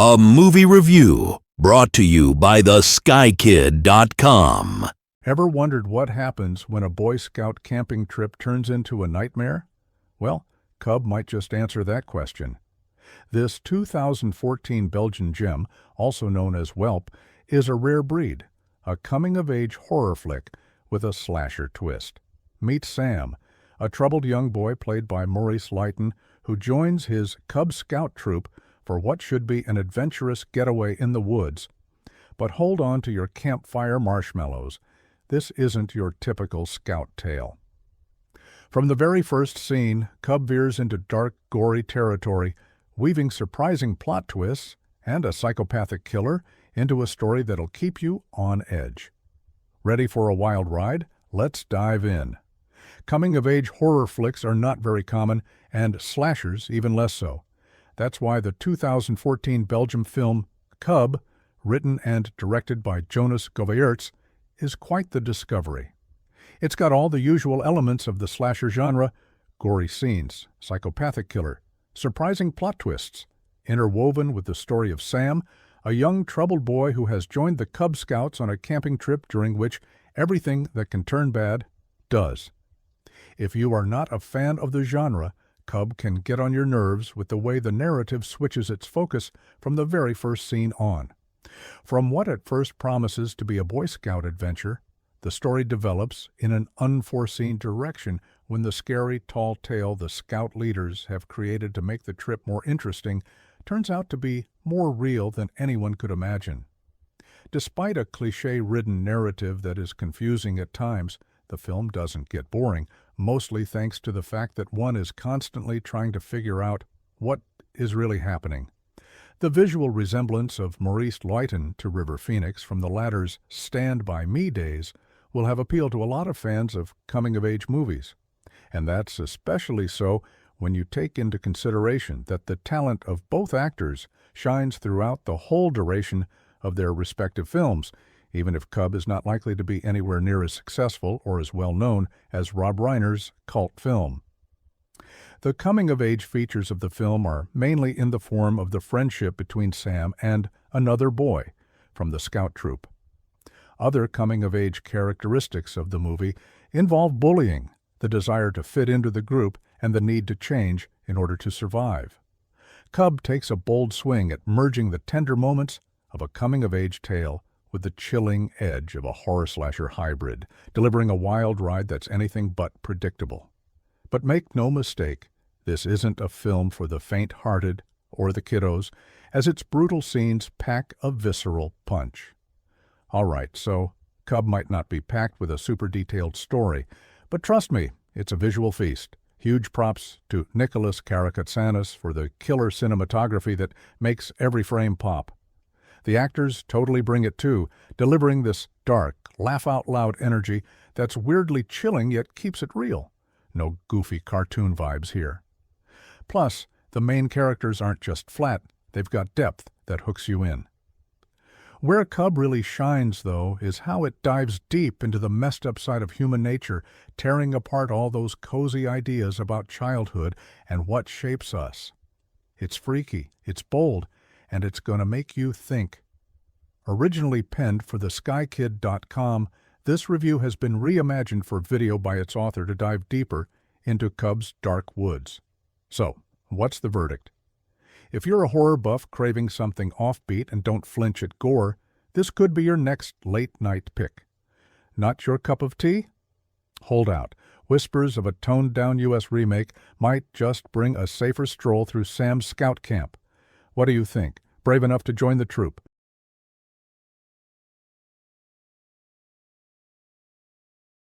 A movie review brought to you by theskykid.com. Ever wondered what happens when a Boy Scout camping trip turns into a nightmare? Well, Cub might just answer that question. This 2014 Belgian gem, also known as Whelp, is a rare breed, a coming-of-age horror flick with a slasher twist. Meet Sam, a troubled young boy played by Maurice Luijten, who joins his Cub Scout troop for what should be an adventurous getaway in the woods. But hold on to your campfire marshmallows. This isn't your typical scout tale. From the very first scene, Cub veers into dark, gory territory, weaving surprising plot twists and a psychopathic killer into a story that'll keep you on edge. Ready for a wild ride? Let's dive in. Coming-of-age horror flicks are not very common, and slashers even less so. That's why the 2014 Belgian film Cub, written and directed by Jonas Govaerts, is quite the discovery. It's got all the usual elements of the slasher genre: gory scenes, psychopathic killer, surprising plot twists, interwoven with the story of Sam, a young troubled boy who has joined the Cub Scouts on a camping trip during which everything that can turn bad does. If you are not a fan of the genre, Cub can get on your nerves with the way the narrative switches its focus from the very first scene on. From what at first promises to be a Boy Scout adventure, the story develops in an unforeseen direction when the scary, tall tale the Scout leaders have created to make the trip more interesting turns out to be more real than anyone could imagine. Despite a cliché-ridden narrative that is confusing at times, the film doesn't get boring, mostly thanks to the fact that one is constantly trying to figure out what is really happening. The visual resemblance of Maurice Luijten to River Phoenix from the latter's Stand By Me days will have appealed to a lot of fans of coming-of-age movies. And that's especially so when you take into consideration that the talent of both actors shines throughout the whole duration of their respective films, even if Cub is not likely to be anywhere near as successful or as well known as Rob Reiner's cult film. The coming-of-age features of the film are mainly in the form of the friendship between Sam and another boy from the Scout troop. Other coming-of-age characteristics of the movie involve bullying, the desire to fit into the group, and the need to change in order to survive. Cub takes a bold swing at merging the tender moments of a coming-of-age tale with the chilling edge of a horror slasher hybrid, delivering a wild ride that's anything but predictable. But make no mistake, this isn't a film for the faint-hearted or the kiddos, as its brutal scenes pack a visceral punch. All right, so Cub might not be packed with a super detailed story, but trust me, it's a visual feast. Huge props to Nicholas Karakatsanis for the killer cinematography that makes every frame pop. The actors totally bring it too, delivering this dark, laugh-out-loud energy that's weirdly chilling yet keeps it real. No goofy cartoon vibes here. Plus, the main characters aren't just flat, they've got depth that hooks you in. Where Cub really shines, though, is how it dives deep into the messed-up side of human nature, tearing apart all those cozy ideas about childhood and what shapes us. It's freaky, it's bold, and it's going to make you think. Originally penned for theskykid.com, this review has been reimagined for video by its author to dive deeper into Cub's dark woods. So, what's the verdict? If you're a horror buff craving something offbeat and don't flinch at gore, this could be your next late-night pick. Not your cup of tea? Hold out. Whispers of a toned-down U.S. remake might just bring a safer stroll through Sam's Scout camp. What do you think? Brave enough to join the troop?